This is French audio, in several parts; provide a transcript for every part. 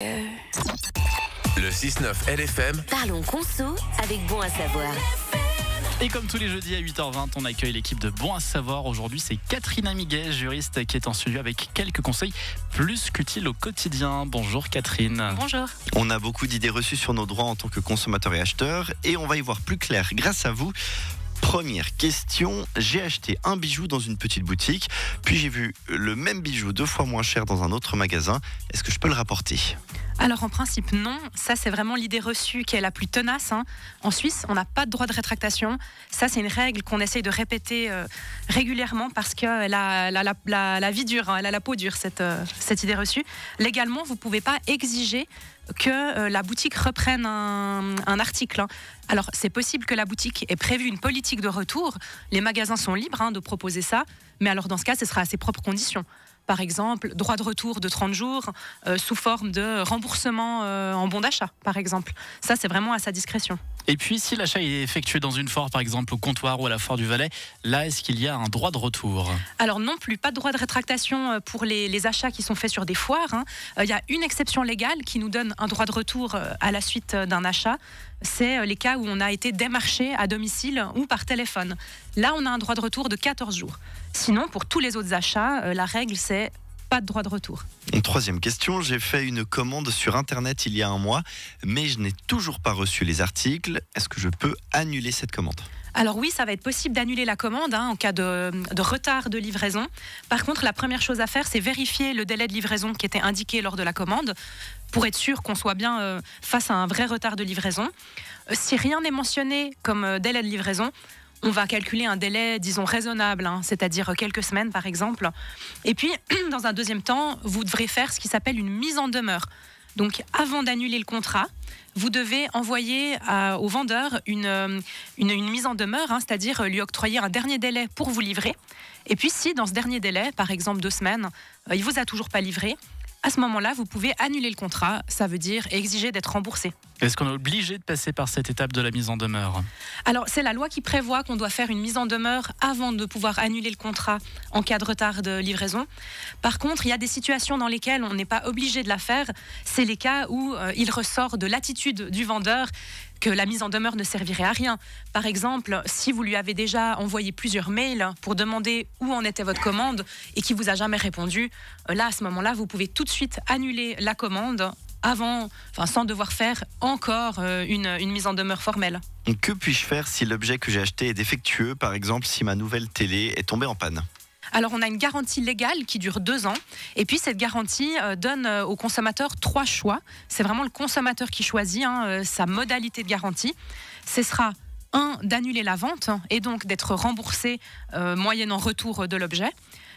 Le 6-9 LFM. Parlons conso avec Bon à savoir. Et comme tous les jeudis à 8h20, on accueille l'équipe de Bon à savoir. Aujourd'hui, c'est Catherine Amiguet, juriste, qui est en studio avec quelques conseils plus qu'utiles au quotidien. Bonjour Catherine. Bonjour. On a beaucoup d'idées reçues sur nos droits en tant que consommateurs et acheteurs et on va y voir plus clair grâce à vous. Première question, j'ai acheté un bijou dans une petite boutique, puis j'ai vu le même bijou 2 fois moins cher dans un autre magasin. Est-ce que je peux le rapporter ? Alors en principe non, ça c'est vraiment l'idée reçue qui est la plus tenace. En Suisse, on n'a pas de droit de rétractation. Ça c'est une règle qu'on essaye de répéter régulièrement parce qu'elle a la vie dure, elle a la peau dure cette idée reçue. Légalement, vous ne pouvez pas exiger que la boutique reprenne un article. Alors c'est possible que la boutique ait prévu une politique de retour. Les magasins sont libres de proposer ça, mais alors dans ce cas, ce sera à ses propres conditions. Par exemple, droit de retour de 30 jours sous forme de remboursement en bon d'achat, par exemple. Ça, c'est vraiment à sa discrétion. Et puis, si l'achat est effectué dans une foire, par exemple au comptoir ou à la foire du Valais, là, est-ce qu'il y a un droit de retour ? Alors non plus, pas de droit de rétractation pour les achats qui sont faits sur des foires. Il y a une exception légale qui nous donne un droit de retour à la suite d'un achat. C'est les cas où on a été démarché à domicile ou par téléphone. Là, on a un droit de retour de 14 jours. Sinon, pour tous les autres achats, la règle, c'est pas de droit de retour. Une troisième question, j'ai fait une commande sur Internet il y a un mois, mais je n'ai toujours pas reçu les articles. Est-ce que je peux annuler cette commande ? Alors oui, ça va être possible d'annuler la commande en cas de retard de livraison. Par contre, la première chose à faire, c'est vérifier le délai de livraison qui était indiqué lors de la commande pour être sûr qu'on soit bien face à un vrai retard de livraison. Si rien n'est mentionné comme délai de livraison, on va calculer un délai, disons, raisonnable, c'est-à-dire quelques semaines par exemple. Et puis, dans un deuxième temps, vous devrez faire ce qui s'appelle une mise en demeure. Donc, avant d'annuler le contrat, vous devez envoyer au vendeur une mise en demeure, c'est-à-dire lui octroyer un dernier délai pour vous livrer. Et puis, si dans ce dernier délai, par exemple 2 semaines, il ne vous a toujours pas livré, à ce moment-là, vous pouvez annuler le contrat, ça veut dire exiger d'être remboursé. Est-ce qu'on est obligé de passer par cette étape de la mise en demeure ? Alors, c'est la loi qui prévoit qu'on doit faire une mise en demeure avant de pouvoir annuler le contrat en cas de retard de livraison. Par contre, il y a des situations dans lesquelles on n'est pas obligé de la faire. C'est les cas où il ressort de l'attitude du vendeur que la mise en demeure ne servirait à rien. Par exemple, si vous lui avez déjà envoyé plusieurs mails pour demander où en était votre commande et qu'il ne vous a jamais répondu, là, à ce moment-là, vous pouvez tout de suite annuler la commande sans devoir faire encore une mise en demeure formelle. Que puis-je faire si l'objet que j'ai acheté est défectueux, par exemple si ma nouvelle télé est tombée en panne ? Alors, on a une garantie légale qui dure 2 ans. Et puis, cette garantie donne au consommateur 3 choix. C'est vraiment le consommateur qui choisit sa modalité de garantie. Ce sera 1, d'annuler la vente et donc d'être remboursé moyennant retour de l'objet.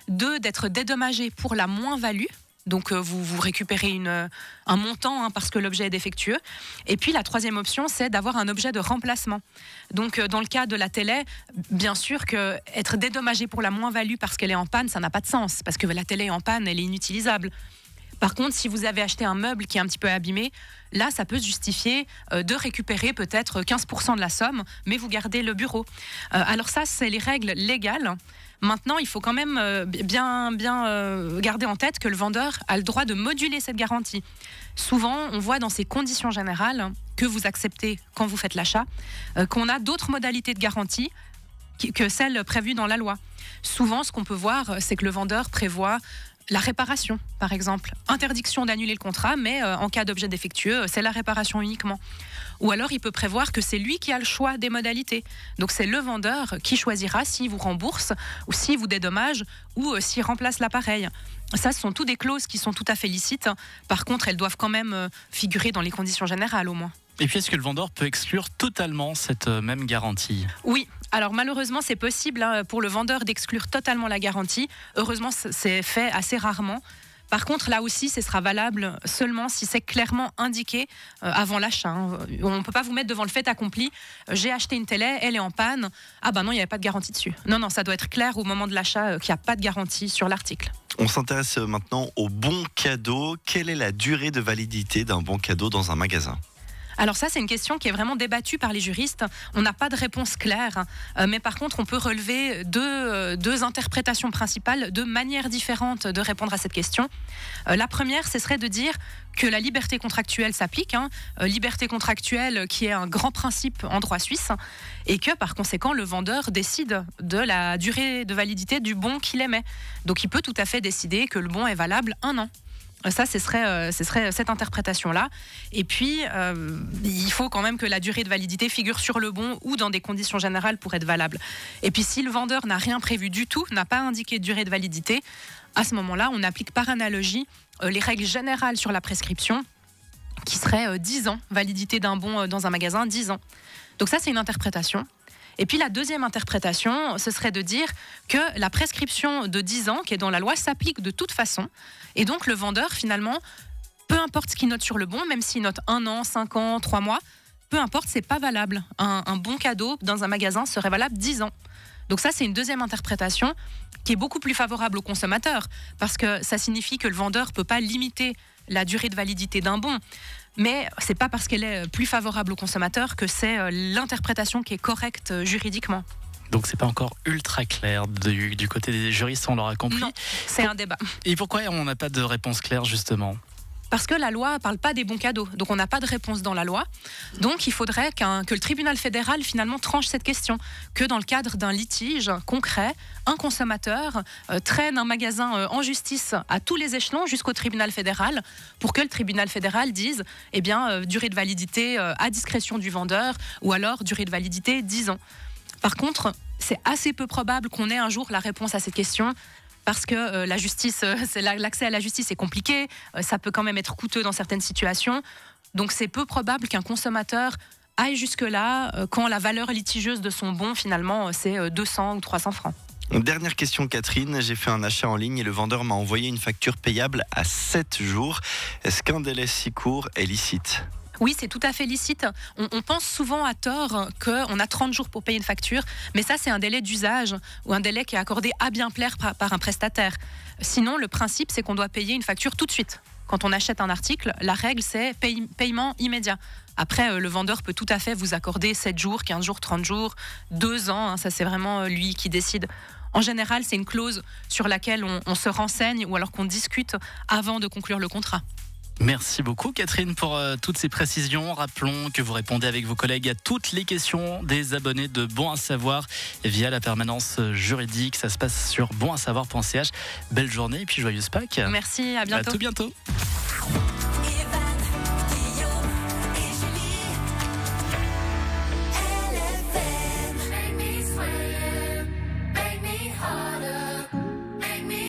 2, d'être dédommagé pour la moins-value. Donc, vous récupérez un montant parce que l'objet est défectueux. Et puis, la 3e option, c'est d'avoir un objet de remplacement. Donc, dans le cas de la télé, bien sûr qu'être dédommagé pour la moins-value parce qu'elle est en panne, ça n'a pas de sens. Parce que la télé est en panne, elle est inutilisable. Par contre, si vous avez acheté un meuble qui est un petit peu abîmé, là, ça peut se justifier de récupérer peut-être 15% de la somme, mais vous gardez le bureau. Alors ça, c'est les règles légales. Maintenant, il faut quand même bien garder en tête que le vendeur a le droit de moduler cette garantie. Souvent, on voit dans ces conditions générales que vous acceptez quand vous faites l'achat, qu'on a d'autres modalités de garantie que celles prévues dans la loi. Souvent, ce qu'on peut voir, c'est que le vendeur prévoit la réparation, par exemple. Interdiction d'annuler le contrat, mais en cas d'objet défectueux, c'est la réparation uniquement. Ou alors, il peut prévoir que c'est lui qui a le choix des modalités. Donc, c'est le vendeur qui choisira s'il vous rembourse, ou s'il vous dédommage, ou s'il remplace l'appareil. Ça, ce sont toutes des clauses qui sont tout à fait licites. Par contre, elles doivent quand même figurer dans les conditions générales, au moins. Et puis, est-ce que le vendeur peut exclure totalement cette même garantie ? Oui. Alors malheureusement, c'est possible pour le vendeur d'exclure totalement la garantie. Heureusement, c'est fait assez rarement. Par contre, là aussi, ce sera valable seulement si c'est clairement indiqué avant l'achat. On ne peut pas vous mettre devant le fait accompli. J'ai acheté une télé, elle est en panne. Ah ben non, il n'y avait pas de garantie dessus. Non, ça doit être clair au moment de l'achat qu'il n'y a pas de garantie sur l'article. On s'intéresse maintenant au bon cadeau. Quelle est la durée de validité d'un bon cadeau dans un magasin ? Alors ça, c'est une question qui est vraiment débattue par les juristes. On n'a pas de réponse claire, mais par contre, on peut relever deux interprétations principales, deux manières différentes de répondre à cette question. La première, ce serait de dire que la liberté contractuelle s'applique, liberté contractuelle qui est un grand principe en droit suisse, et que par conséquent, le vendeur décide de la durée de validité du bon qu'il émet. Donc il peut tout à fait décider que le bon est valable 1 an. Ça, ce serait cette interprétation-là. Et puis, il faut quand même que la durée de validité figure sur le bon ou dans des conditions générales pour être valable. Et puis, si le vendeur n'a rien prévu du tout, n'a pas indiqué de durée de validité, à ce moment-là, on applique par analogie les règles générales sur la prescription, qui serait 10 ans, validité d'un bon dans un magasin, 10 ans. Donc ça, c'est une interprétation. Et puis la deuxième interprétation, ce serait de dire que la prescription de 10 ans, qui est dans la loi, s'applique de toute façon. Et donc le vendeur, finalement, peu importe ce qu'il note sur le bon, même s'il note 1 an, 5 ans, 3 mois, peu importe, c'est pas valable. Un bon cadeau dans un magasin serait valable 10 ans. Donc ça, c'est une deuxième interprétation qui est beaucoup plus favorable au consommateur, parce que ça signifie que le vendeur ne peut pas limiter la durée de validité d'un bon. Mais ce n'est pas parce qu'elle est plus favorable au consommateur que c'est l'interprétation qui est correcte juridiquement. Donc c'est pas encore ultra clair du côté des juristes, on l'aura compris. Non, c'est un débat. Et pourquoi on n'a pas de réponse claire justement ? Parce que la loi ne parle pas des bons cadeaux, donc on n'a pas de réponse dans la loi. Donc il faudrait que le tribunal fédéral finalement tranche cette question, que dans le cadre d'un litige concret, un consommateur traîne un magasin en justice à tous les échelons jusqu'au tribunal fédéral, pour que le tribunal fédéral dise, durée de validité à discrétion du vendeur, ou alors durée de validité 10 ans. Par contre, c'est assez peu probable qu'on ait un jour la réponse à cette question, parce que la justice, l'accès à la justice est compliqué, ça peut quand même être coûteux dans certaines situations. Donc c'est peu probable qu'un consommateur aille jusque-là quand la valeur litigieuse de son bon, finalement, c'est 200 ou 300 francs. Dernière question, Catherine. J'ai fait un achat en ligne et le vendeur m'a envoyé une facture payable à 7 jours. Est-ce qu'un délai si court est licite ? Oui, c'est tout à fait licite. On pense souvent à tort qu'on a 30 jours pour payer une facture, mais ça, c'est un délai d'usage ou un délai qui est accordé à bien plaire par un prestataire. Sinon, le principe, c'est qu'on doit payer une facture tout de suite. Quand on achète un article, la règle, c'est paiement immédiat. Après, le vendeur peut tout à fait vous accorder 7 jours, 15 jours, 30 jours, 2 ans. Ça, c'est vraiment lui qui décide. En général, c'est une clause sur laquelle on se renseigne ou alors qu'on discute avant de conclure le contrat. Merci beaucoup Catherine pour toutes ces précisions. Rappelons que vous répondez avec vos collègues à toutes les questions des abonnés de Bon à Savoir via la permanence juridique. Ça se passe sur bonasavoir.ch. Belle journée et puis joyeuse Pâques. Merci, à bientôt. À tout bientôt.